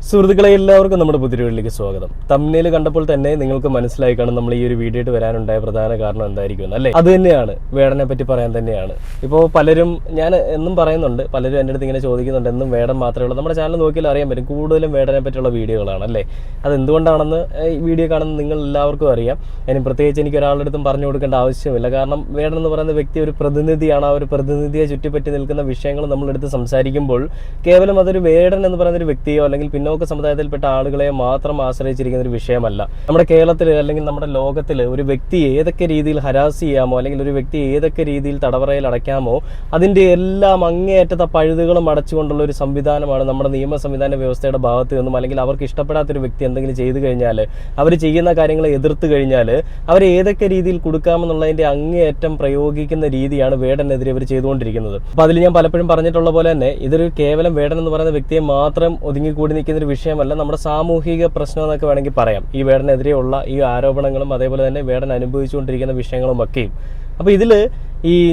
സുഹൃത്തുക്കളെ എല്ലാവർക്കും നമ്മുടെ പുതിയ വീട്ടിലേക്ക് സ്വാഗതം. തംബ്നെയിൽ കണ്ടപ്പോൾ തന്നെ നിങ്ങൾക്ക് മനസ്സിലായി കാണും നമ്മൾ ഈ ഒരു വീഡിയോ വരാനുണ്ടായ പ്രധാന കാരണം എന്തായിരിക്കും അല്ലേ? അത് തന്നെയാണ്, വേടനെ പറ്റി പറയാൻ തന്നെയാണ്. ഇപ്പോൾ പലരും, ഞാൻ എന്നും പറയുന്നുണ്ട്, പലരും എൻ്റെ അടുത്ത് ഇങ്ങനെ ചോദിക്കുന്നുണ്ട്, എന്നും വേടൻ മാത്രമേ ഉള്ളൂ. നമ്മുടെ ചാനൽ നോക്കിയാൽ അറിയാൻ പറ്റും, കൂടുതലും വേടനെ പറ്റിയുള്ള വീഡിയോകളാണ് അല്ലേ? അതെന്തുകൊണ്ടാണെന്ന് ഈ വീഡിയോ കാണുന്ന നിങ്ങൾ എല്ലാവർക്കും അറിയാം. ഇനി പ്രത്യേകിച്ച് എനിക്ക് ഒരാളുടെ അടുത്തും പറഞ്ഞു കൊടുക്കേണ്ട ആവശ്യമില്ല. കാരണം വേടൻ എന്ന് പറയുന്ന വ്യക്തി ഒരു പ്രതിനിധിയാണ്. ആ ഒരു പ്രതിനിധിയെ ചുറ്റിപ്പറ്റി നിൽക്കുന്ന വിഷയങ്ങൾ നമ്മളെടുത്ത് സംസാരിക്കുമ്പോൾ കേവലം അതൊരു വേടൻ എന്ന് പറയുന്ന ഒരു വ്യക്തിയോ അല്ലെങ്കിൽ പിന്നോക്ക സമുദായത്തിൽപ്പെട്ട ആളുകളെ മാത്രം ആശ്രയിച്ചിരിക്കുന്ന ഒരു വിഷയമല്ല. നമ്മുടെ കേരളത്തിൽ അല്ലെങ്കിൽ നമ്മുടെ ലോകത്തിൽ ഒരു വ്യക്തിയെ ഏതൊക്കെ രീതിയിൽ ഹരാസ് ചെയ്യാമോ അല്ലെങ്കിൽ ഒരു വ്യക്തിയെ ഏതൊക്കെ രീതിയിൽ തടവറയിൽ അടയ്ക്കാമോ അതിൻ്റെ എല്ലാം അങ്ങേയറ്റത്തെ പഴുതുകളും അടച്ചുകൊണ്ടുള്ള ഒരു സംവിധാനമാണ് നമ്മുടെ നിയമ സംവിധാന വ്യവസ്ഥയുടെ ഭാഗത്ത് നിന്നും. അല്ലെങ്കിൽ അവർക്ക് ഇഷ്ടപ്പെടാത്തൊരു വ്യക്തി എന്തെങ്കിലും ചെയ്തു കഴിഞ്ഞാൽ, അവർ ചെയ്യുന്ന കാര്യങ്ങളെ എതിർത്ത് കഴിഞ്ഞാൽ അവരെ ഏതൊക്കെ രീതിയിൽ കൊടുക്കാമെന്നുള്ളതിൻ്റെ അങ്ങേയറ്റം പ്രയോഗിക്കുന്ന രീതിയാണ് വേടനെതിരെ ഇവർ ചെയ്തുകൊണ്ടിരിക്കുന്നത്. അപ്പോൾ അതിൽ ഞാൻ പലപ്പോഴും പറഞ്ഞിട്ടുള്ള പോലെ തന്നെ ഇതൊരു കേവലം വേടൻ എന്ന് പറയുന്ന വ്യക്തിയെ മാത്രം ഒതുങ്ങിക്കൂടി നിൽക്കുന്ന ഒരു വിഷയമല്ല, നമ്മുടെ സാമൂഹിക പ്രശ്നം എന്നൊക്കെ വേണമെങ്കിൽ പറയാം. ഈ വേടനെതിരെയുള്ള ഈ ആരോപണങ്ങളും അതേപോലെ തന്നെ വേടൻ അനുഭവിച്ചുകൊണ്ടിരിക്കുന്ന വിഷയങ്ങളും ഒക്കെയും. അപ്പോൾ ഇതിൽ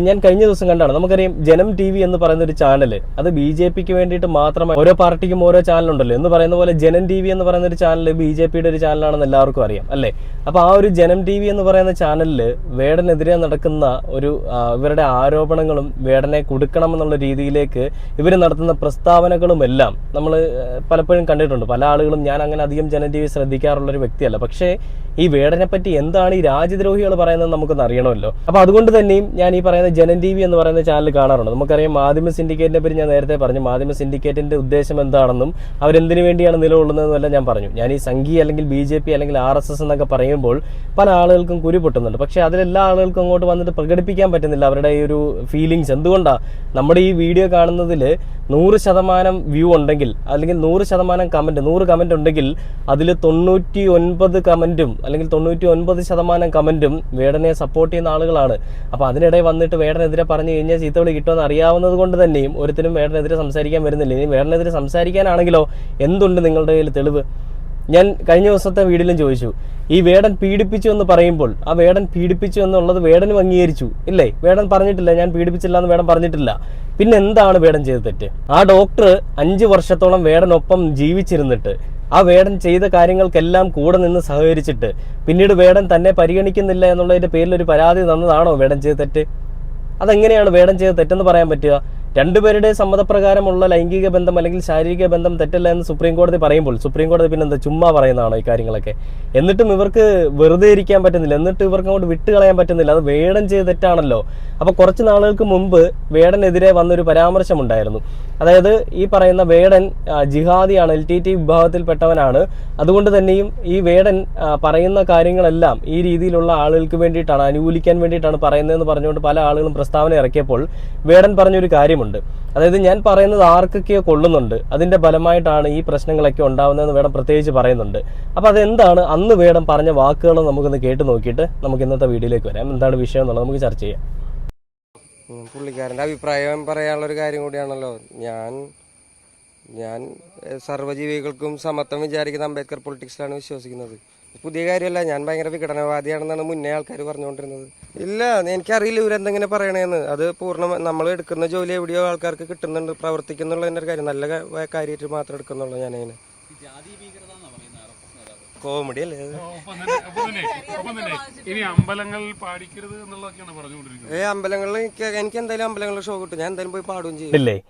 ഞാൻ കഴിഞ്ഞ ദിവസം കണ്ടാണ്, നമുക്കറിയാം ജനം TV എന്ന് പറയുന്ന ഒരു ചാനൽ, അത് BJPക്ക് വേണ്ടിയിട്ട് മാത്രമായി, ഓരോ പാർട്ടിക്കും ഓരോ ചാനലുണ്ടല്ലോ എന്ന് പറയുന്ന പോലെ ജനം TV എന്ന് പറയുന്ന ഒരു ചാനൽ BJPയുടെ ഒരു ചാനലാണെന്ന് എല്ലാവർക്കും അറിയാം അല്ലേ? അപ്പോൾ ആ ഒരു ജനം TV എന്ന് പറയുന്ന ചാനലിൽ വേടനെതിരെ നടക്കുന്ന ഒരു ഇവരുടെ ആരോപണങ്ങളും വേടനെ കൊടുക്കണമെന്നുള്ള രീതിയിലേക്ക് ഇവർ നടത്തുന്ന പ്രസ്താവനകളും എല്ലാം നമ്മൾ പലപ്പോഴും കണ്ടിട്ടുണ്ട്. പല ആളുകളും, ഞാൻ അങ്ങനെ അധികം ജനം TV ശ്രദ്ധിക്കാറുള്ളൊരു വ്യക്തിയല്ല, പക്ഷേ ഈ വേടനെ പറ്റി എന്താണ് ഈ രാജ്യദ്രോഹികൾ പറയുന്നത് നമുക്കൊന്ന് അറിയണമല്ലോ. അപ്പോൾ അതുകൊണ്ട് തന്നെയും ഞാൻ ഈ പറയുന്ന ജനം TV എന്ന് പറയുന്ന ചാനൽ കാണാറുണ്ട്. നമുക്കറിയാം മാധ്യമ സിൻഡിക്കേറ്റിനെ പറ്റി ഞാൻ നേരത്തെ പറഞ്ഞു. മാധ്യമ സിൻഡിക്കേറ്റിന്റെ ഉദ്ദേശം എന്താണെന്നും അവരെന്തിനു വേണ്ടിയാണ് നിലകൊള്ളുന്നതെന്നും എല്ലാം ഞാൻ പറഞ്ഞു. ഞാൻ ഈ സംഘി അല്ലെങ്കിൽ BJP അല്ലെങ്കിൽ RSS എന്നൊക്കെ പറയുമ്പോൾ പല ആളുകൾക്കും കുരു പൊട്ടുന്നുണ്ട്. പക്ഷേ അതിലെല്ലാ ആളുകൾക്കും അങ്ങോട്ട് വന്നിട്ട് പ്രകടിപ്പിക്കാൻ പറ്റുന്നില്ല അവരുടെ ഈ ഒരു ഫീലിങ്സ്. എന്തുകൊണ്ടാണ്? നമ്മുടെ ഈ വീഡിയോ കാണുന്നതിൽ 100% വ്യൂ ഉണ്ടെങ്കിൽ അല്ലെങ്കിൽ 100% കമൻറ്റ്, 100 കമൻറ്റ് ഉണ്ടെങ്കിൽ അതിൽ 99 കമൻറ്റും അല്ലെങ്കിൽ 99% കമൻറ്റും വേടനെ സപ്പോർട്ട് ചെയ്യുന്ന ആളുകളാണ്. അപ്പോൾ അതിനിടെ വന്നിട്ട് വേടനെതിരെ പറഞ്ഞു കഴിഞ്ഞാൽ ചീത്തവിളി കിട്ടുമെന്ന് അറിയാവുന്നത് കൊണ്ട് തന്നെയും ഒരുത്തിനും വേടനെതിരെ സംസാരിക്കാൻ വരുന്നില്ല. ഇനി വേടനെതിരെ സംസാരിക്കാനാണെങ്കിലോ എന്തുണ്ട് നിങ്ങളുടെ കയ്യിൽ തെളിവ്? ഞാൻ കഴിഞ്ഞ ദിവസത്തെ വീഡിയോയിലും ചോദിച്ചു, ഈ വേടൻ പീഡിപ്പിച്ചു എന്ന് പറയുമ്പോൾ ആ വേടൻ പീഡിപ്പിച്ചു എന്നുള്ളത് വേടനും അംഗീകരിച്ചു ഇല്ലേ? വേടൻ പറഞ്ഞിട്ടില്ല ഞാൻ പീഡിപ്പിച്ചില്ല എന്ന് വേടൻ പറഞ്ഞിട്ടില്ല. പിന്നെ എന്താണ് വേടൻ ചെയ്ത തെറ്റ്? ആ ഡോക്ടർ 5 വർഷത്തോളം വേടനൊപ്പം ജീവിച്ചിരുന്നിട്ട് ആ വേടൻ ചെയ്ത കാര്യങ്ങൾക്കെല്ലാം കൂടെ നിന്ന് സഹകരിച്ചിട്ട് പിന്നീട് വേടൻ തന്നെ പരിഗണിക്കുന്നില്ല എന്നുള്ളതിന്റെ പേരിൽ ഒരു പരാതി തന്നതാണോ വേടൻ ചെയ്ത തെറ്റ്? അതെങ്ങനെയാണ് വേടൻ ചെയ്ത തെറ്റെന്ന് പറയാൻ പറ്റുക? രണ്ടുപേരുടെ സമ്മതപ്രകാരമുള്ള ലൈംഗിക ബന്ധം അല്ലെങ്കിൽ ശാരീരിക ബന്ധം തെറ്റല്ല എന്ന് സുപ്രീം കോടതി പറയുമ്പോൾ സുപ്രീം കോടതി പിന്നെന്താ ചുമ്മാ പറയുന്നതാണോ ഈ കാര്യങ്ങളൊക്കെ? എന്നിട്ടും ഇവർക്ക് വെറുതെ ഇരിക്കാൻ പറ്റുന്നില്ല, എന്നിട്ട് ഇവർക്ക് അങ്ങോട്ട് വിട്ടുകളയാൻ പറ്റുന്നില്ല. അത് വേടൻ ചെയ്ത തെറ്റാണല്ലോ. അപ്പോൾ കുറച്ച് നാളുകൾക്ക് മുമ്പ് വേടനെതിരെ വന്നൊരു പരാമർശമുണ്ടായിരുന്നു. അതായത് ഈ പറയുന്ന വേടൻ ജിഹാദിയാണ്, LTT വിഭാഗത്തിൽപ്പെട്ടവനാണ്, അതുകൊണ്ട് തന്നെയും ഈ വേടൻ പറയുന്ന കാര്യങ്ങളെല്ലാം ഈ രീതിയിലുള്ള ആളുകൾക്ക് വേണ്ടിയിട്ടാണ്, അനുകൂലിക്കാൻ വേണ്ടിയിട്ടാണ് പറയുന്നതെന്ന് പറഞ്ഞുകൊണ്ട് പല ആളുകളും പ്രസ്താവന ഇറക്കിയപ്പോൾ വേടൻ പറഞ്ഞൊരു കാര്യമുണ്ട്. അതായത് ഞാൻ പറയുന്നത് ആർക്കൊക്കെയോ കൊള്ളുന്നുണ്ട്, അതിന്റെ ഫലമായിട്ടാണ് ഈ പ്രശ്നങ്ങളൊക്കെ ഉണ്ടാവുന്നതെന്ന് വേടൻ പ്രത്യേകിച്ച് പറയുന്നുണ്ട്. അപ്പോൾ അതെന്താണ് അന്ന് വേടൻ പറഞ്ഞ വാക്കുകളും നമുക്കൊന്ന് കേട്ട് നോക്കിയിട്ട് നമുക്ക് ഇന്നത്തെ വീഡിയോയിലേക്ക് വരാം. എന്താണ് വിഷയം എന്നുള്ളത് നമുക്ക് ചർച്ച ചെയ്യാം. പുള്ളിക്കാരൻ്റെ അഭിപ്രായം പറയാനുള്ളൊരു കാര്യം കൂടിയാണല്ലോ. ഞാൻ സർവ്വജീവികൾക്കും സമത്വം വിചാരിക്കുന്ന അംബേദ്കർ പൊളിറ്റിക്സിലാണ് വിശ്വസിക്കുന്നത്. പുതിയ കാര്യമല്ല, ഞാൻ ഭയങ്കര വിഘടനവാദിയാണെന്നാണ് മുന്നേ ആൾക്കാർ പറഞ്ഞുകൊണ്ടിരുന്നത്. ഇല്ല, എനിക്കറിയില്ല ഇവരെന്തെങ്ങനെ പറയണേന്ന്. അത് നമ്മൾ എടുക്കുന്ന ജോലി എവിടെയോ ആൾക്കാർക്ക് കിട്ടുന്നുണ്ട്, പ്രവർത്തിക്കുന്നുള്ളതിൻ്റെ കാര്യം നല്ല കാര്യമായിട്ട് മാത്രം എടുക്കുന്നുള്ളൂ. ഞാനതിന് കോമഡി അല്ലേ? അമ്പലങ്ങളിൽ എനിക്ക് എന്തായാലും അമ്പലങ്ങളിൽ ഷോ കിട്ടും, ഞാൻ എന്തായാലും പോയി പാടുകയും ചെയ്യും.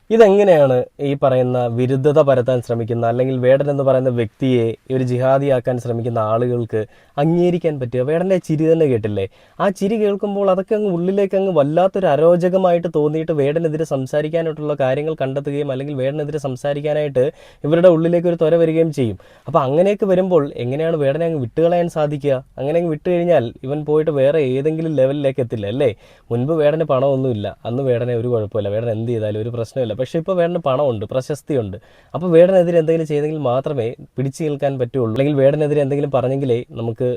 ഇതെങ്ങനെയാണ് ഈ പറയുന്ന വിരുദ്ധത പരത്താൻ ശ്രമിക്കുന്ന അല്ലെങ്കിൽ വേടൻ എന്ന് പറയുന്ന വ്യക്തിയെ ഒരു ജിഹാദിയാക്കാൻ ശ്രമിക്കുന്ന ആളുകൾക്ക് അംഗീകരിക്കാൻ പറ്റുക? വേടൻ്റെ ചിരി തന്നെ കേട്ടില്ലേ? ആ ചിരി കേൾക്കുമ്പോൾ അതൊക്കെ അങ്ങ് ഉള്ളിലേക്ക് അങ്ങ് വല്ലാത്തൊരു അരോചകമായിട്ട് തോന്നിയിട്ട് വേടനെതിരെ സംസാരിക്കാനായിട്ടുള്ള കാര്യങ്ങൾ കണ്ടെത്തുകയും അല്ലെങ്കിൽ വേടനെതിരെ സംസാരിക്കാനായിട്ട് ഇവരുടെ ഉള്ളിലേക്ക് ഒരു ത്വര വരികയും ചെയ്യും. അപ്പോൾ അങ്ങനെയൊക്കെ വരുമ്പോൾ എങ്ങനെയാണ് വേടനെ അങ്ങ് വിട്ടുകളയാൻ സാധിക്കുക? അങ്ങനെ അങ്ങ് വിട്ടു കഴിഞ്ഞാൽ ഇവൻ പോയിട്ട് വേറെ ഏതെങ്കിലും ലെവലിലേക്ക് എത്തില്ല അല്ലേ? മുൻപ് വേടന് പണമൊന്നുമില്ല, അന്ന് വേടനെ ഒരു കുഴപ്പമില്ല, വേടൻ എന്ത് ചെയ്താലും ഒരു പ്രശ്നമില്ല. പക്ഷേ ഇപ്പോൾ വേടന് പണമുണ്ട്, പ്രശസ്തിയുണ്ട്. അപ്പോൾ വേടനെതിരെ എന്തെങ്കിലും ചെയ്തെങ്കിൽ മാത്രമേ പിടിച്ചു നിൽക്കാൻ പറ്റുള്ളൂ, അല്ലെങ്കിൽ വേടനെതിരെ എന്തെങ്കിലും പറഞ്ഞെങ്കിലേ നമുക്ക്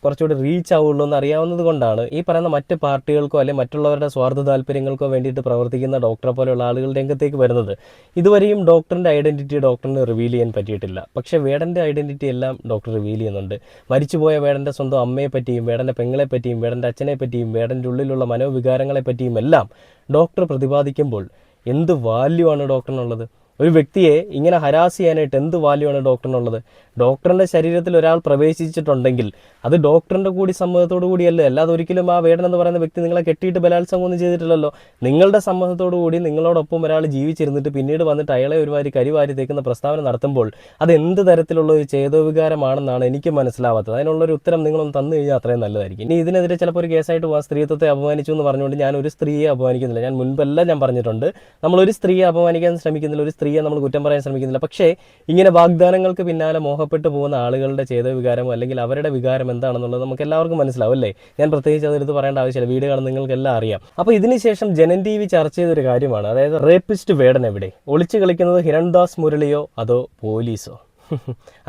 കുറച്ചുകൂടി റീച്ച് ആവുള്ളൂ എന്ന് അറിയാവുന്നത് കൊണ്ടാണ് ഈ പറയുന്ന മറ്റ് പാർട്ടികൾക്കോ അല്ലെങ്കിൽ മറ്റുള്ളവരുടെ സ്വാർത്ഥ താല്പര്യങ്ങൾക്കോ വേണ്ടിയിട്ട് പ്രവർത്തിക്കുന്ന ഡോക്ടറെ പോലെയുള്ള ആളുകൾ രംഗത്തേക്ക് വരുന്നത്. ഇതുവരെയും ഡോക്ടറിൻ്റെ ഐഡന്റിറ്റി ഡോക്ടറിന് റിവീൽ ചെയ്യാൻ പറ്റിയിട്ടില്ല. പക്ഷേ വേടൻ്റെ ഐഡന്റിറ്റി എല്ലാം ഡോക്ടർ റിവീൽ ചെയ്യുന്നുണ്ട്. മരിച്ചുപോയ വേടൻ്റെ സ്വന്തം അമ്മയെ പറ്റിയും വേടൻ്റെ പെങ്ങളെ പറ്റിയും വേടൻ്റെ അച്ഛനെ പറ്റിയും വേടൻ്റെ ഉള്ളിലുള്ള മനോവികാരങ്ങളെ പറ്റിയും എല്ലാം ഡോക്ടർ പ്രതിപാദിക്കുമ്പോൾ എന്ത് വാല്യൂ ആണ് ഡോക്ടറിനുള്ളത്? ഒരു വ്യക്തിയെ ഇങ്ങനെ ഹരാസ് ചെയ്യാനായിട്ട് എന്ത് വാല്യൂ ആണ് ഡോക്ടറിനുള്ളത്? ഡോക്ടറിൻ്റെ ശരീരത്തിൽ ഒരാൾ പ്രവേശിച്ചിട്ടുണ്ടെങ്കിൽ അത് ഡോക്ടറിൻ്റെ കൂടി സമ്മതത്തോടു കൂടിയല്ലേ, അല്ലാതെ ഒരിക്കലും ആ വേടൻ എന്ന് പറയുന്ന വ്യക്തി നിങ്ങളെ കെട്ടിയിട്ട് ബലാത്സംഗം ഒന്നും ചെയ്തിട്ടില്ലല്ലോ. നിങ്ങളുടെ സമ്മതത്തോടു കൂടി നിങ്ങളോടൊപ്പം ഒരാൾ ജീവിച്ചിരുന്നിട്ട് പിന്നീട് വന്നിട്ട് അയാളെ ഒരുമാതിരി കരിവാരി തേക്കുന്ന പ്രസ്താവന നടത്തുമ്പോൾ അത് എന്ത് തരത്തിലുള്ള ഒരു ചേതോവികാരമാണെന്നാണ് എനിക്ക് മനസ്സിലാവാത്തത്. അതിനുള്ളൊരു ഉത്തരം നിങ്ങളൊന്ന് തന്നു കഴിഞ്ഞാൽ അത്രയും നല്ലതായിരിക്കും. ഇനി ഇതിനെതിരെ ചിലപ്പോൾ ഒരു കേസായിട്ട് പോകാൻ സ്ത്രീത്വത്തെ അപമാനിച്ചു എന്ന് പറഞ്ഞുകൊണ്ട് ഞാൻ ഒരു സ്ത്രീയെ അപമാനിക്കുന്നില്ല. ഞാൻ മുൻപെല്ലാം ഞാൻ പറഞ്ഞിട്ടുണ്ട്, നമ്മളൊരു സ്ത്രീയെ അപമാനിക്കാൻ ശ്രമിക്കുന്നില്ല, ഒരു സ്ത്രീയെ നമ്മൾ കുറ്റം പറയാൻ ശ്രമിക്കുന്നില്ല. പക്ഷേ ഇങ്ങനെ വാഗ്ദാനങ്ങൾക്ക് പിന്നാലെ മോഹപ്പെട്ടു പോകുന്ന ആളുകളുടെ ചേതോവികാരമോ അല്ലെങ്കിൽ അവരുടെ വികാരം എന്താണെന്നുള്ളത് നമുക്ക് എല്ലാവർക്കും മനസ്സിലാവും അല്ലേ. ഞാൻ പ്രത്യേകിച്ച് അതെടുത്ത് പറയേണ്ട ആവശ്യമില്ല, വീഡിയോ കാണുന്ന നിങ്ങൾക്കെല്ലാം അറിയാം. അപ്പോൾ ഇതിനുശേഷം ജനൻ ടി വി ചർച്ച ചെയ്തൊരു കാര്യമാണ്, അതായത് റേപ്പിസ്റ്റ് വേടൻ എവിടെ? ഒളിച്ചു കളിക്കുന്നത് ഹിരൺദാസ് മുരളിയോ അതോ പോലീസോ?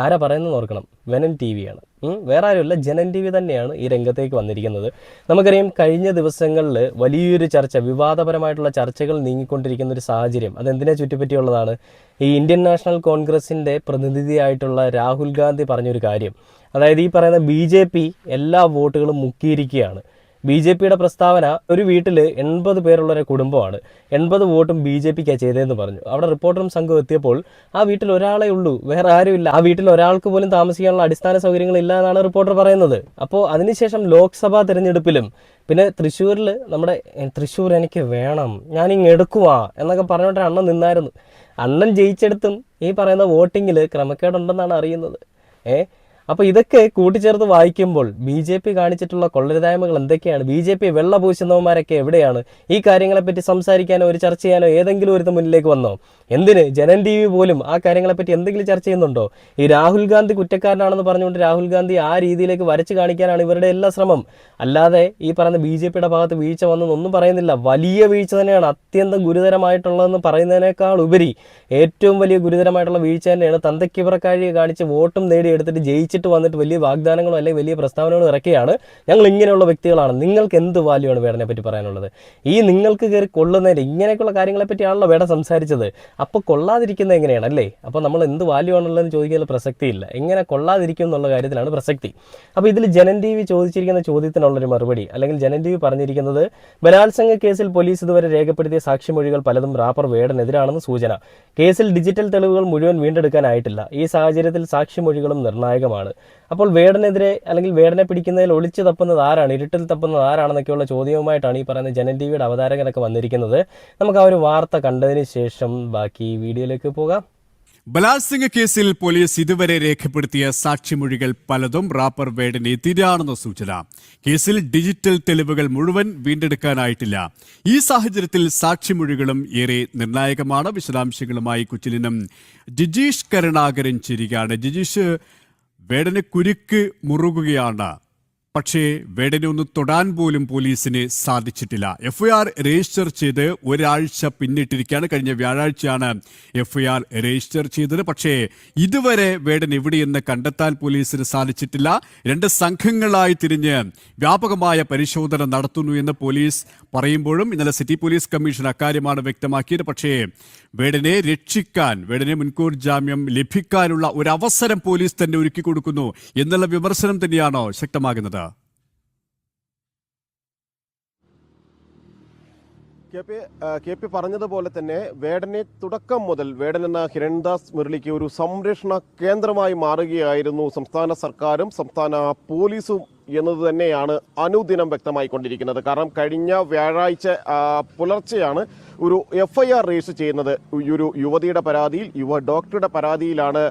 ആരാ പറയുന്നത് ഓർക്കണം, വെനൻ ടി വിയാണ്. വേറെ ആരുമില്ല, ജനൻ ടി വി തന്നെയാണ് ഈ രംഗത്തേക്ക് വന്നിരിക്കുന്നത്. നമുക്കറിയാം കഴിഞ്ഞ ദിവസങ്ങളിൽ വലിയൊരു ചർച്ച, വിവാദപരമായിട്ടുള്ള ചർച്ചകൾ നീങ്ങിക്കൊണ്ടിരിക്കുന്ന ഒരു സാഹചര്യം. അതെന്തിനെ ചുറ്റിപ്പറ്റിയുള്ളതാണ്? ഈ ഇന്ത്യൻ നാഷണൽ കോൺഗ്രസിൻ്റെ പ്രതിനിധിയായിട്ടുള്ള രാഹുൽ ഗാന്ധി പറഞ്ഞൊരു കാര്യം, അതായത് ഈ പറയുന്ന BJP എല്ലാ വോട്ടുകളും മുക്കിയിരിക്കുകയാണ്. BJPയുടെ പ്രസ്താവന, ഒരു വീട്ടിൽ 80 പേരുള്ളൊരു കുടുംബമാണ്, 80 വോട്ടും BJPക്കാണ് ചെയ്തതെന്ന് പറഞ്ഞു. അവിടെ റിപ്പോർട്ടറും സംഘം എത്തിയപ്പോൾ ആ വീട്ടിൽ ഒരാളെ ഉള്ളൂ, വേറെ ആരുമില്ല. ആ വീട്ടിൽ ഒരാൾക്ക് പോലും താമസിക്കാനുള്ള അടിസ്ഥാന സൗകര്യങ്ങളില്ല എന്നാണ് റിപ്പോർട്ടർ പറയുന്നത്. അപ്പോൾ അതിനുശേഷം ലോക്സഭാ തെരഞ്ഞെടുപ്പിലും പിന്നെ തൃശ്ശൂരിൽ നമ്മുടെ തൃശ്ശൂർ എനിക്ക് വേണം, ഞാനിങ്ങ് എടുക്കുവാ എന്നൊക്കെ പറഞ്ഞിട്ട് അണ്ണൻ നിന്നായിരുന്നു. അണ്ണൻ ജയിച്ചെടുത്തും ഈ പറയുന്ന വോട്ടിങ്ങിൽ ക്രമക്കേടുണ്ടെന്നാണ് അറിയുന്നത്. അപ്പോൾ ഇതൊക്കെ കൂട്ടിച്ചേർത്ത് വായിക്കുമ്പോൾ BJP കാണിച്ചിട്ടുള്ള കൊള്ളരുതായ്മകൾ എന്തൊക്കെയാണ്? BJP വെള്ള പൂശുന്നവന്മാരൊക്കെ എവിടെയാണ്? ഈ കാര്യങ്ങളെപ്പറ്റി സംസാരിക്കാനോ ഒരു ചർച്ച ചെയ്യാനോ ഏതെങ്കിലും ഒരു മുന്നിലേക്ക് വന്നോ? എന്തിന് ജനൻ ടി വി പോലും ആ കാര്യങ്ങളെപ്പറ്റി എന്തെങ്കിലും ചർച്ച ചെയ്യുന്നുണ്ടോ? ഈ രാഹുൽ ഗാന്ധി കുറ്റക്കാരനാണെന്ന് പറഞ്ഞുകൊണ്ട് രാഹുൽ ഗാന്ധി ആ രീതിയിലേക്ക് വരച്ച് കാണിക്കാനാണ് ഇവരുടെ എല്ലാ ശ്രമം. അല്ലാതെ ഈ പറയുന്ന BJPയുടെ ഭാഗത്ത് വീഴ്ച വന്നൊന്നും പറയുന്നില്ല. വലിയ വീഴ്ച തന്നെയാണ്, അത്യന്തം ഗുരുതരമായിട്ടുള്ളതെന്ന് പറയുന്നതിനേക്കാൾ ഉപരി ഏറ്റവും വലിയ ഗുരുതരമായിട്ടുള്ള വീഴ്ച തന്നെയാണ്. തന്തയ്ക്കിവറക്കാഴി കാണിച്ച് വോട്ടും നേടിയെടുത്തിട്ട് ജയിച്ചിട്ട് വന്നിട്ട് വലിയ വാഗ്ദാനങ്ങളോ അല്ലെങ്കിൽ വലിയ പ്രസ്താവനകളോ ഇറക്കിയാണ്. ഞങ്ങൾ ഇങ്ങനെയുള്ള വ്യക്തികളാണ്. നിങ്ങൾക്ക് എന്ത് വാല്യൂ ആണ് വേടനെ പറ്റി പറയാനുള്ളത്? ഈ നിങ്ങൾക്ക് കയറി കൊള്ളുന്നതിന് ഇങ്ങനെയൊക്കെയുള്ള കാര്യങ്ങളെ പറ്റിയാണല്ലോ വേടൻ സംസാരിച്ചത്. അപ്പോൾ കൊള്ളാതിരിക്കുന്നത് എങ്ങനെയാണ് അല്ലേ? അപ്പോൾ നമ്മൾ എന്ത് വാല്യൂ ആണുള്ളതെന്ന് ചോദിക്കാൻ പ്രസക്തിയില്ല, എങ്ങനെ കൊള്ളാതിരിക്കും എന്നുള്ള കാര്യത്തിലാണ് പ്രസക്തി. അപ്പോൾ ഇതിൽ ജനൻ ടി വി ചോദിച്ചിരിക്കുന്ന ചോദ്യത്തിനുള്ളൊരു മറുപടി, അല്ലെങ്കിൽ ജനൻ ടി വി പറഞ്ഞിരിക്കുന്നത്, ബലാത്സംഗ കേസിൽ പോലീസ് ഇതുവരെ രേഖപ്പെടുത്തിയ സാക്ഷിമൊഴികൾ പലതും റാപ്പർ വേടനെതിരാണെന്ന് സൂചന. കേസിൽ ഡിജിറ്റൽ തെളിവുകൾ മുഴുവൻ വീണ്ടെടുക്കാനായിട്ടില്ല. ഈ സാഹചര്യത്തിൽ സാക്ഷിമൊഴികളും നിർണായകമാണ്. അപ്പോൾ വേടനെതിരെ അല്ലെങ്കിൽ വേടനെ പിടിക്കുന്നതിൽ ഒളിച്ചു തപ്പുന്നത് ആരാണ്, ഇരുട്ടിൽ തപ്പുന്നത് ആരാണെന്നൊക്കെയുള്ള ചോദ്യവുമായിട്ടാണ് ഈ പറയുന്ന ജനൻ ടി വിയുടെ അവതാരകനൊക്കെ വന്നിരിക്കുന്നത്. നമുക്ക് ആ ഒരു വാർത്ത കണ്ടതിന് ശേഷം ബാക്കി വീഡിയോയിലേക്ക് പോകാം. ബലാത്സംഗ കേസിൽ പോലീസ് ഇതുവരെ രേഖപ്പെടുത്തിയ സാക്ഷിമൊഴികൾ പലതും റാപ്പർ വേടനെതിരാണെന്ന സൂചന. കേസിൽ ഡിജിറ്റൽ തെളിവുകൾ മുഴുവൻ വീണ്ടെടുക്കാനായിട്ടില്ല. ഈ സാഹചര്യത്തിൽ സാക്ഷിമൊഴികളും ഏറെ നിർണായകമാണ്. വിശദാംശങ്ങളുമായി കൊച്ചിലിനും ജിജീഷ് കരുണാകരൻ ചേരുകയാണ്. ജിജീഷ്, വേടന് കുരുക്ക് മുറുകുകയാണ്, പക്ഷേ വേടനെ ഒന്ന് തൊടാൻ പോലും പോലീസിന് സാധിച്ചിട്ടില്ല. FIR രജിസ്റ്റർ ചെയ്ത് ഒരാഴ്ച പിന്നിട്ടിരിക്കുകയാണ്. കഴിഞ്ഞ വ്യാഴാഴ്ചയാണ് FIR രജിസ്റ്റർ ചെയ്തത്. പക്ഷേ ഇതുവരെ വേടൻ എവിടെയെന്ന് കണ്ടെത്താൻ പോലീസിന് സാധിച്ചിട്ടില്ല. 2 സംഘങ്ങളായി തിരിഞ്ഞ് വ്യാപകമായ പരിശോധന നടത്തുന്നു എന്ന് പോലീസ് പറയുമ്പോഴും ഇന്നലെ സിറ്റി പോലീസ് കമ്മീഷൻ അക്കാര്യമാണ് വ്യക്തമാക്കിയത്. പക്ഷേ വേടനെ രക്ഷിക്കാൻ, വേടനെ മുൻകൂർ ജാമ്യം ലഭിക്കാനുള്ള ഒരു അവസരം പോലീസ് തന്നെ ഒരുക്കി കൊടുക്കുന്നു എന്നുള്ള വിമർശനം തന്നെയാണോ ശക്തമാകുന്നത്? കെ പി പറഞ്ഞതുപോലെ തന്നെ വേടനെ തുടക്കം മുതൽ വേടൻ എന്ന ഹിരൺദാസ് മുരളിക്ക് ഒരു സംരക്ഷണ കേന്ദ്രമായി മാറുകയായിരുന്നു സംസ്ഥാന സർക്കാരും സംസ്ഥാന പോലീസും എന്നത് തന്നെയാണ് അനുദിനം വ്യക്തമായിക്കൊണ്ടിരിക്കുന്നത്. കാരണം കഴിഞ്ഞ വ്യാഴാഴ്ച പുലർച്ചെയാണ് ഒരു FIR രജിസ്റ്റർ ചെയ്യുന്നത്. ഒരു യുവതിയുടെ പരാതിയിൽ, ഡോക്ടറുടെ പരാതിയിലാണ്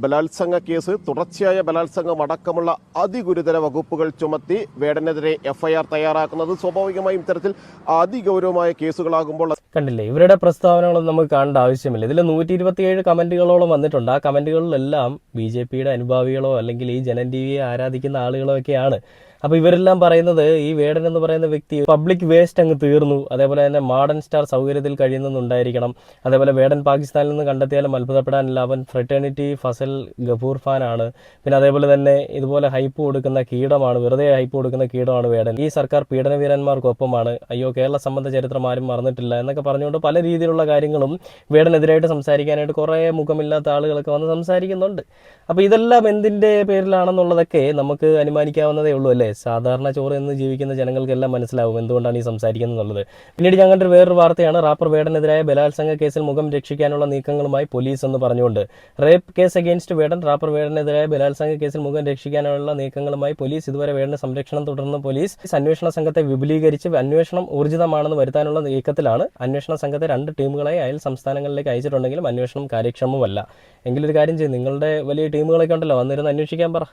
ബലാത്സംഗ കേസ്, തുടർച്ചയായ ബലാത്സംഗം അടക്കമുള്ള അതിഗുരുതര വകുപ്പുകൾ ചുമത്തി വേടനെതിരെ FIR തയ്യാറാക്കുന്നത്. സ്വാഭാവികമായും ഇത്തരത്തിൽ അതിഗൗരവമായ കേസുകളാകുമ്പോൾ കണ്ടില്ലേ, ഇവരുടെ പ്രസ്താവനകളൊന്നും നമുക്ക് കാണേണ്ട ആവശ്യമില്ല. ഇതിൽ 127 കമന്റുകളോളം വന്നിട്ടുണ്ട്. ആ കമന്റുകളിലെല്ലാം BJPയുടെ അനുഭാവികളോ അല്ലെങ്കിൽ ഈ ജനൻ ടി വിയെ ആരാധിക്കുന്ന ആളുകളോ ഒക്കെയാണ്. അപ്പോൾ ഇവരെല്ലാം പറയുന്നത് ഈ വേടൻ എന്ന് പറയുന്ന വ്യക്തി പബ്ലിക് വേസ്റ്റ് അങ്ങ് തീർന്നു, അതേപോലെ തന്നെ മോഡേൺ സ്റ്റാർ സൗകര്യത്തിൽ കഴിയുന്നുണ്ടായിരിക്കണം, അതേപോലെ വേടൻ പാകിസ്ഥാനിൽ നിന്ന് കണ്ടെത്തിയാലും അത്ഭുതപ്പെടാനില്ല, അവൻ ഫ്രറ്റേണിറ്റി ഫസൽ ഗഫൂർ ഫാനാണ്, പിന്നെ അതേപോലെ തന്നെ ഇതുപോലെ ഹൈപ്പ് കൊടുക്കുന്ന കീടമാണ്, വെറുതെ ഹൈപ്പ് കൊടുക്കുന്ന കീടമാണ് വേടൻ, ഈ സർക്കാർ പീഡനവീരന്മാർക്കൊപ്പമാണ്, അയ്യോ കേരള സംബന്ധ ചരിത്രം ആരും മറന്നിട്ടില്ല എന്നൊക്കെ പറഞ്ഞുകൊണ്ട് പല രീതിയിലുള്ള കാര്യങ്ങളും വേടനെതിരായിട്ട് സംസാരിക്കാനായിട്ട് കുറേ മുഖമില്ലാത്ത ആളുകളൊക്കെ വന്ന് സംസാരിക്കുന്നുണ്ട്. അപ്പോൾ ഇതെല്ലാം എന്തിൻ്റെ പേരിലാണെന്നുള്ളതൊക്കെ നമുക്ക് അനുമാനിക്കാവുന്നതേ ഉള്ളൂ അല്ലേ. സാധാരണ ചോറ് എന്ന് ജീവിക്കുന്ന ജനങ്ങൾക്കെല്ലാം മനസ്സിലാവും എന്തുകൊണ്ടാണ് ഈ സംസാരിക്കുന്നത് എന്നുള്ളത്. പിന്നീട് ഞാൻ കണ്ടൊരു വേറൊരു വാർത്തയാണ്, റാപ്പർ വേടനെതിരായ ബലാത്സംഗ കേസിൽ മുഖം രക്ഷിക്കാനുള്ള നീക്കങ്ങളുമായി പോലീസ് എന്ന് പറഞ്ഞുകൊണ്ട്. റേപ്പ് കേസ് അഗെയിൻസ്റ്റ് വേടൻ, റാപ്പർ വേടനെതിരായ ബലാത്സംഗ കേസിൽ മുഖം രക്ഷിക്കാനുള്ള നീക്കങ്ങളുമായി പോലീസ്. ഇതുവരെ വേടന് സംരക്ഷണം തുടർന്ന പോലീസ് അന്വേഷണ സംഘത്തെ വിപുലീകരിച്ച് അന്വേഷണം ഊർജിതമാണെന്ന് വരുത്താനുള്ള നീക്കത്തിലാണ്. അന്വേഷണ സംഘത്തെ 2 ടീമുകളായി അയൽ സംസ്ഥാനങ്ങളിലേക്ക് അയച്ചിട്ടുണ്ടെങ്കിലും അന്വേഷണം കാര്യക്ഷമമല്ല. എങ്കിലൊരു കാര്യം ചെയ്യും, നിങ്ങളുടെ വലിയ ടീമുകളൊക്കെ ഉണ്ടല്ലോ, വന്നിരുന്ന് അന്വേഷിക്കാൻ പറ.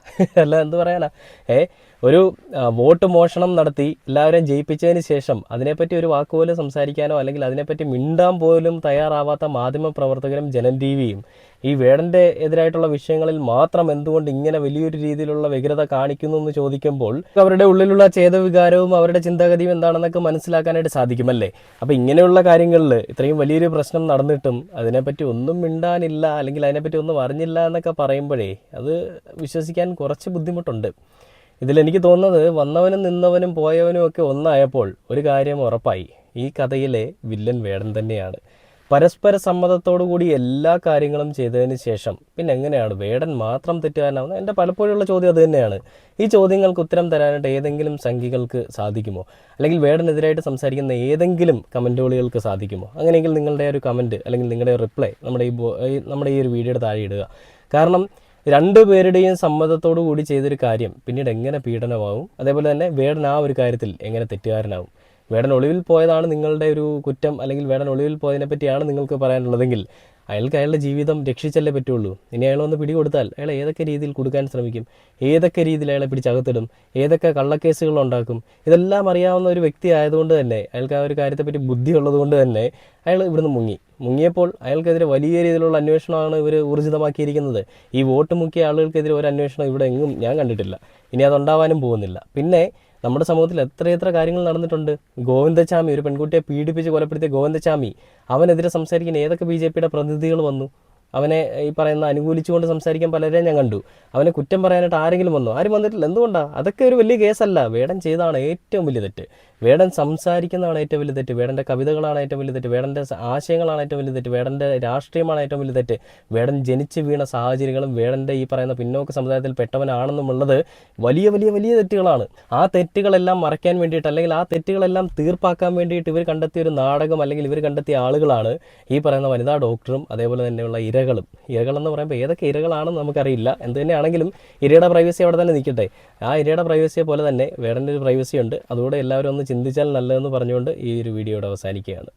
അല്ല എന്ത് പറയാനാ. ഒരു വോട്ട് മോഷണം നടത്തി എല്ലാവരെയും ജയിപ്പിച്ചതിന് ശേഷം അതിനെപ്പറ്റി ഒരു വാക്കുപോലും സംസാരിക്കാനോ അല്ലെങ്കിൽ അതിനെപ്പറ്റി മിണ്ടാൻ പോലും തയ്യാറാവാത്ത മാധ്യമ പ്രവർത്തകരും ജനം ടി വിയും ഈ വേടന്റെ എതിരായിട്ടുള്ള വിഷയങ്ങളിൽ മാത്രം എന്തുകൊണ്ട് ഇങ്ങനെ വലിയൊരു രീതിയിലുള്ള വ്യഗ്രത കാണിക്കുന്നു എന്ന് ചോദിക്കുമ്പോൾ അവരുടെ ഉള്ളിലുള്ള ചേതവികാരവും അവരുടെ ചിന്താഗതിയും എന്താണെന്നൊക്കെ മനസ്സിലാക്കാനായിട്ട് സാധിക്കുമല്ലേ. അപ്പോൾ ഇങ്ങനെയുള്ള കാര്യങ്ങളിൽ ഇത്രയും വലിയൊരു പ്രശ്നം നടന്നിട്ടും അതിനെപ്പറ്റി ഒന്നും മിണ്ടാനില്ല അല്ലെങ്കിൽ അതിനെപ്പറ്റി ഒന്നും അറിഞ്ഞില്ല എന്നൊക്കെ പറയുമ്പോഴേ അത് വിശ്വസിക്കാൻ കുറച്ച് ബുദ്ധിമുട്ടുണ്ട്. ഇതിലെനിക്ക് തോന്നുന്നത് വന്നവനും നിന്നവനും പോയവനും ഒക്കെ ഒന്നായപ്പോൾ ഒരു കാര്യം ഉറപ്പായി, ഈ കഥയിലെ വില്ലൻ വേടൻ തന്നെയാണ്. പരസ്പര സമ്മതത്തോടുകൂടി എല്ലാ കാര്യങ്ങളും ചെയ്തതിന് ശേഷം പിന്നെ എങ്ങനെയാണ് വേടൻ മാത്രം തെറ്റുകാരനാവുന്നത്? എൻ്റെ പലപ്പോഴുള്ള ചോദ്യം അത് തന്നെയാണ്. ഈ ചോദ്യങ്ങൾക്ക് ഉത്തരം തരാനായിട്ട് ഏതെങ്കിലും സംഘികൾക്ക് സാധിക്കുമോ? അല്ലെങ്കിൽ വേടനെതിരായിട്ട് സംസാരിക്കുന്ന ഏതെങ്കിലും കമൻറ്റുകൾക്ക് സാധിക്കുമോ? അങ്ങനെയെങ്കിൽ നിങ്ങളുടെ ഒരു കമൻറ്റ് അല്ലെങ്കിൽ നിങ്ങളുടെ റിപ്ലൈ നമ്മുടെ ഈ ഒരു വീഡിയോയുടെ താഴെ ഇടുക. കാരണം 2 പേരുടെയും സമ്മതത്തോടു കൂടി ചെയ്തൊരു കാര്യം പിന്നീട് എങ്ങനെ പീഡനമാവും, അതേപോലെ തന്നെ വേടൻ ആ ഒരു കാര്യത്തിൽ എങ്ങനെ തെറ്റുകാരനാവും? വേടൻ ഒളിവിൽ പോയതാണ് നിങ്ങളുടെ ഒരു കുറ്റം, അല്ലെങ്കിൽ വേടൻ ഒളിവിൽ പോയതിനെ പറ്റിയാണ് നിങ്ങൾക്ക് പറയാനുള്ളതെങ്കിൽ അയാൾക്ക് അയാളുടെ ജീവിതം രക്ഷിച്ചല്ലേ പറ്റുള്ളൂ. ഇനി അയാളൊന്ന് പിടികൊടുത്താൽ അയാൾ ഏതൊക്കെ രീതിയിൽ കൊടുക്കാൻ ശ്രമിക്കും, ഏതൊക്കെ രീതിയിൽ അയാളെ പിടിച്ചകത്തിടും, ഏതൊക്കെ കള്ളക്കേസുകൾ ഉണ്ടാക്കും, ഇതെല്ലാം അറിയാവുന്ന ഒരു വ്യക്തി ആയതുകൊണ്ട് തന്നെ അയാൾക്ക് ആ ഒരു കാര്യത്തെപ്പറ്റി ബുദ്ധി ഉള്ളതുകൊണ്ട് തന്നെ അയാൾ ഇവിടുന്ന് മുങ്ങിയപ്പോൾ അയാൾക്കെതിരെ വലിയ രീതിയിലുള്ള അന്വേഷണമാണ് ഇവർ ഊർജിതമാക്കിയിരിക്കുന്നത്. ഈ വോട്ട് മുക്കിയ ആളുകൾക്കെതിരെ ഒരു അന്വേഷണം ഇവിടെ എങ്ങും ഞാൻ കണ്ടിട്ടില്ല, ഇനി അതുണ്ടാവാനും പോകുന്നില്ല. പിന്നെ നമ്മുടെ സമൂഹത്തിൽ എത്രയെത്ര കാര്യങ്ങൾ നടന്നിട്ടുണ്ട്. ഗോവിന്ദച്ചാമി, ഒരു പെൺകുട്ടിയെ പീഡിപ്പിച്ച് കൊലപ്പെടുത്തിയ ഗോവിന്ദച്ചാമി, അവനെതിരെ സംസാരിക്കുന്ന ഏതൊക്കെ BJPയുടെ പ്രതിനിധികൾ വന്നു? അവനെ ഈ പറയുന്ന അനുകൂലിച്ചുകൊണ്ട് സംസാരിക്കാൻ പലരെയും ഞാൻ കണ്ടു. അവനെ കുറ്റം പറയാനായിട്ട് ആരെങ്കിലും വന്നോ? ആരും വന്നിട്ടില്ല. എന്തുകൊണ്ടാണ്? അതൊക്കെ ഒരു വലിയ കേസല്ല. വേടൻ ചെയ്തതാണ് ഏറ്റവും വലിയ തെറ്റ്. വേടൻ സംസാരിക്കുന്നതാണ് ഏറ്റവും വലിയ തെറ്റ്. വേടൻ്റെ കവിതകളാണ് ഏറ്റവും വലിയ തെറ്റ്. വേടൻ്റെ ആശയങ്ങളാണ് ഏറ്റവും വലിയ തെറ്റ്. വേടൻ്റെ രാഷ്ട്രീയമാണ് ഏറ്റവും വലിയ തെറ്റ്. വേടൻ ജനിച്ച് വീണ സാഹചര്യങ്ങളും വേടൻ്റെ ഈ പറയുന്ന പിന്നോക്ക സമുദായത്തിൽ പെട്ടവനാണെന്നുമുള്ളത് വലിയ വലിയ വലിയ തെറ്റുകളാണ്. ആ തെറ്റുകളെല്ലാം മറയ്ക്കാൻ വേണ്ടിയിട്ട് അല്ലെങ്കിൽ ആ തെറ്റുകളെല്ലാം തീർപ്പാക്കാൻ വേണ്ടിയിട്ട് ഇവർ കണ്ടെത്തിയ ഒരു നാടകം അല്ലെങ്കിൽ ഇവർ കണ്ടെത്തിയ ആളുകളാണ് ഈ പറയുന്ന വനിതാ ഡോക്ടറും അതേപോലെ തന്നെയുള്ള ഇരകളെന്ന് പറയുമ്പോൾ ഏതൊക്കെ ഇരകളാണെന്ന് നമുക്കറിയില്ല. എന്ത് തന്നെയാണെങ്കിലും ഇരയുടെ പ്രൈവസി അവിടെ തന്നെ നിൽക്കട്ടെ. ആ ഇരയുടെ പ്രൈവസിയെ പോലെ തന്നെ വേടൻ്റെ ഒരു പ്രൈവസി ഉണ്ട്. അതുകൂടെ എല്ലാവരും ഒന്ന് ചിന്തിച്ചാൽ നല്ലതെന്ന് പറഞ്ഞുകൊണ്ട് ഈ ഒരു വീഡിയോയുടെ അവസാനിക്കുകയാണ്.